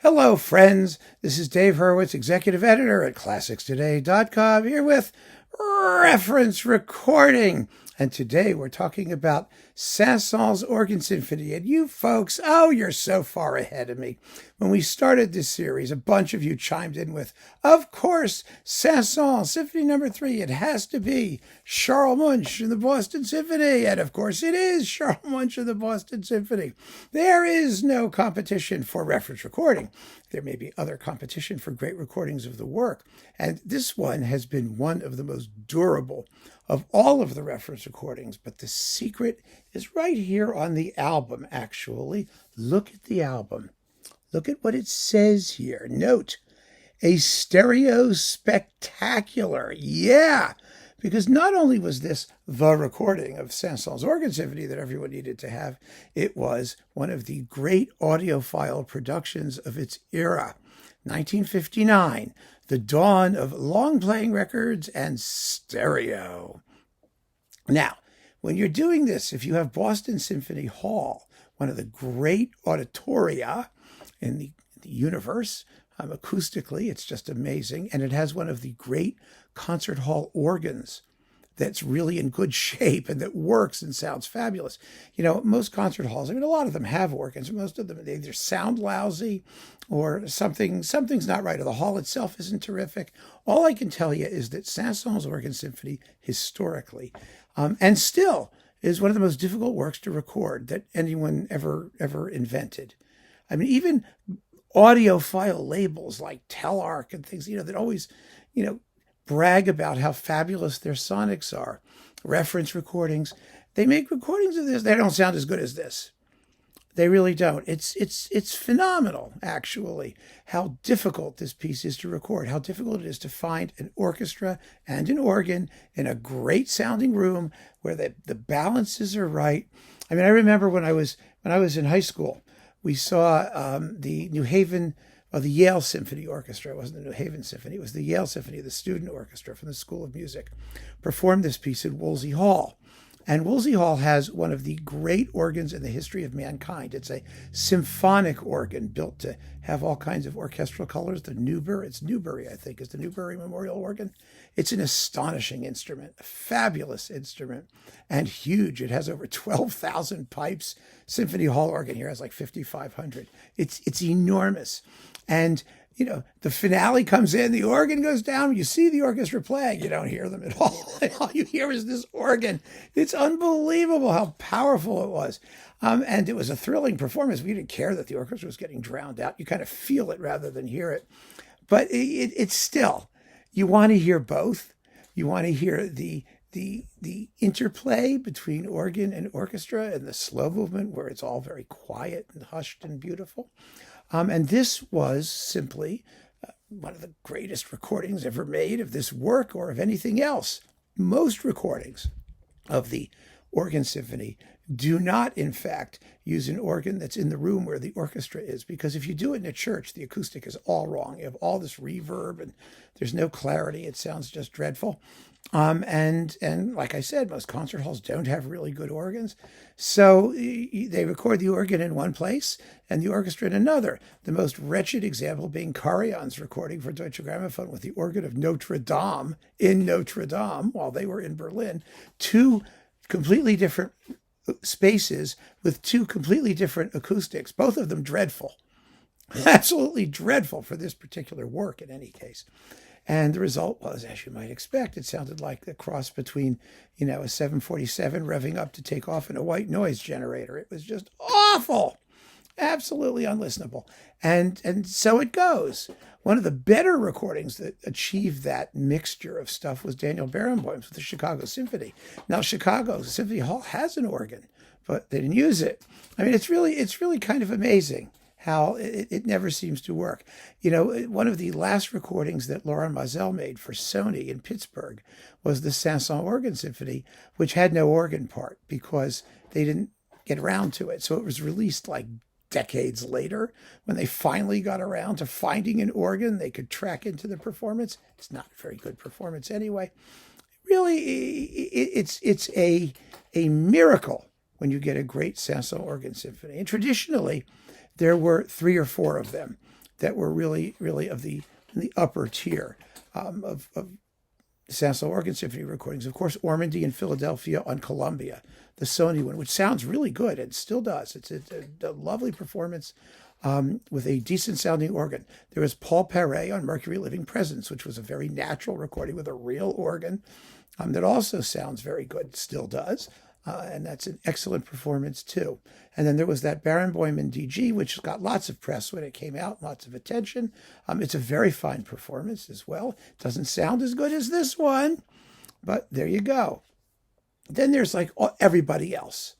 Hello, friends. This is Dave Hurwitz, executive editor at ClassicsToday.com, here with reference recording. And today we're talking about Saint-Saëns Organ Symphony. And you folks, you're so far ahead of me. When we started this series, a bunch of you chimed in with, of course, Saint-Saëns Symphony No. 3. It has to be Charles Munch and the Boston Symphony. And of course it is Charles Munch and the Boston Symphony. There is no competition for reference recording. There may be other competition for great recordings of the work. And this one has been one of the most durable of all of the reference recordings. But the secret is right here on the album, actually. Look at the album. Look at what it says here. Note, a stereo spectacular. Yeah, because not only was this the recording of Saint-Saëns Organ Symphony that everyone needed to have, it was one of the great audiophile productions of its era. 1959, the dawn of long-playing records and stereo. Now, when you're doing this, if you have Boston Symphony Hall, one of the great auditoria in the universe, acoustically, it's just amazing. And it has one of the great concert hall organs that's really in good shape and that works and sounds fabulous. You know, most concert halls, a lot of them have organs. Most of them, they either sound lousy or something's not right, or the hall itself isn't terrific. All I can tell you is that Saint-Saëns Organ Symphony, historically, and still is one of the most difficult works to record that anyone ever invented. I mean, even audiophile labels like Telarc and things, that always, brag about how fabulous their sonics are. Reference recordings, they make recordings of this. They don't sound as good as this. They really don't. It's phenomenal, actually, how difficult this piece is to record, how difficult it is to find an orchestra and an organ in a great sounding room where the balances are right. I mean, I remember when I was in high school, we saw the Yale Symphony Orchestra. It wasn't the New Haven Symphony. It was the Yale Symphony, the student orchestra from the School of Music, performed this piece at Wolsey Hall. And Wolsey Hall has one of the great organs in the history of mankind. It's a symphonic organ built to have all kinds of orchestral colors. Newbury, I think, is the Newbury Memorial Organ. It's an astonishing instrument, a fabulous instrument, and huge. It has over 12,000 pipes. Symphony Hall organ here has like 5,500. It's enormous. And the finale comes in, the organ goes down, you see the orchestra playing, you don't hear them at all. All you hear is this organ. It's unbelievable how powerful it was. And it was a thrilling performance. We didn't care that the orchestra was getting drowned out. You kind of feel it rather than hear it. But it's still, you want to hear both. You want to hear the interplay between organ and orchestra and the slow movement where it's all very quiet and hushed and beautiful. And this was simply one of the greatest recordings ever made of this work or of anything else. Most recordings of the organ symphony do not, in fact, use an organ that's in the room where the orchestra is, because if you do it in a church, the acoustic is all wrong. You have all this reverb and there's no clarity. It sounds just dreadful. And like I said, most concert halls don't have really good organs. So they record the organ in one place and the orchestra in another. The most wretched example being Karajan's recording for Deutsche Grammophon with the organ of Notre Dame in Notre Dame while they were in Berlin. Two completely different spaces with two completely different acoustics, both of them dreadful. Absolutely dreadful for this particular work in any case. And the result was, as you might expect, it sounded like a cross between, a 747 revving up to take off and a white noise generator. It was just awful, absolutely unlistenable. And so it goes. One of the better recordings that achieved that mixture of stuff was Daniel Barenboim's with the Chicago Symphony. Now, Chicago Symphony Hall has an organ, but they didn't use it. I mean, it's really kind of amazing how it never seems to work. One of the last recordings that Laurent Mazel made for Sony in Pittsburgh was the Saint-Saëns Organ Symphony, which had no organ part because they didn't get around to it. So it was released like decades later when they finally got around to finding an organ they could track into the performance. It's not a very good performance anyway. Really, it's a miracle when you get a great Saint-Saëns Organ Symphony. And traditionally, there were 3 or 4 of them that were really, really of the upper tier of Saint-Saëns Organ Symphony recordings. Of course, Ormandy in Philadelphia on Columbia, the Sony one, which sounds really good and still does. It's a lovely performance with a decent sounding organ. There was Paul Perret on Mercury Living Presence, which was a very natural recording with a real organ that also sounds very good, still does. And that's an excellent performance too. And then there was that Barenboim DG, which got lots of press when it came out, lots of attention. It's a very fine performance as well. It doesn't sound as good as this one, but there you go. Then there's like everybody else.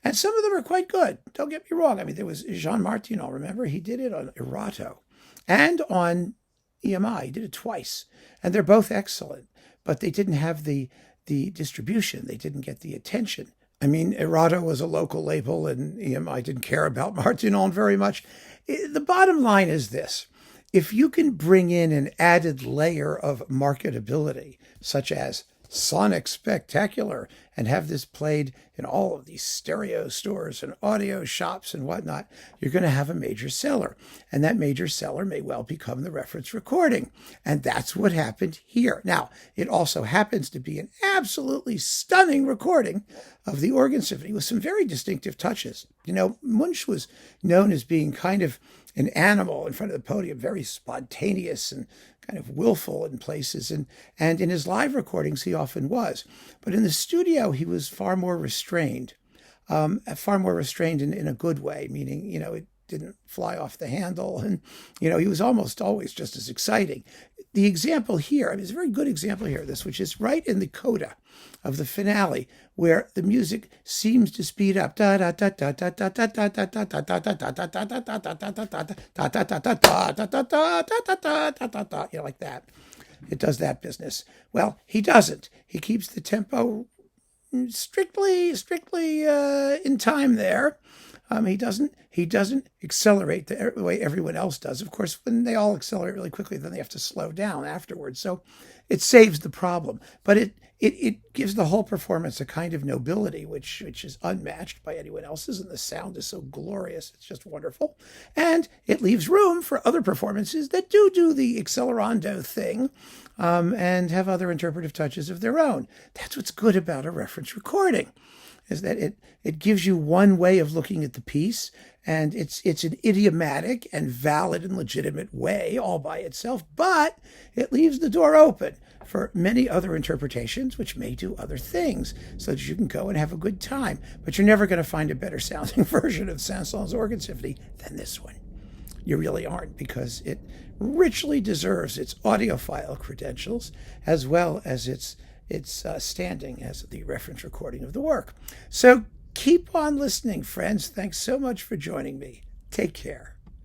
And some of them are quite good. Don't get me wrong. I mean, there was Jean Martineau, remember? He did it on Erato and on EMI. He did it twice. And they're both excellent, but they didn't have the distribution. They didn't get the attention. I mean, Erato was a local label and EMI didn't care about Martineau very much. The bottom line is this. If you can bring in an added layer of marketability, such as Sonic Spectacular, and have this played in all of these stereo stores and audio shops and whatnot, you're going to have a major seller. And that major seller may well become the reference recording. And that's what happened here. Now, it also happens to be an absolutely stunning recording of the Organ Symphony with some very distinctive touches. You know, Munch was known as being kind of an animal in front of the podium, very spontaneous and kind of willful in places. And in his live recordings, he often was. But in the studio, he was far more restrained in a good way, meaning, you know, it didn't fly off the handle. And, you know, he was almost always just as exciting. The example here, I mean, it's a very good example here of this, which is right in the coda of the finale, where the music seems to speed up. You know, like that. It does that business. Well, he doesn't. He keeps the tempo strictly in time there. He doesn't accelerate the way everyone else does. Of course, when they all accelerate really quickly, then they have to slow down afterwards. So it saves the problem. But it gives the whole performance a kind of nobility, which is unmatched by anyone else's. And the sound is so glorious. It's just wonderful. And it leaves room for other performances that do the accelerando thing and have other interpretive touches of their own. That's what's good about a reference recording, is that it gives you one way of looking at the piece, and it's an idiomatic and valid and legitimate way all by itself, but it leaves the door open for many other interpretations, which may do other things, so that you can go and have a good time. But you're never going to find a better sounding version of Saint-Saëns Organ Symphony than this one. You really aren't, because it richly deserves its audiophile credentials as well as its standing as the reference recording of the work. So keep on listening, friends. Thanks so much for joining me. Take care.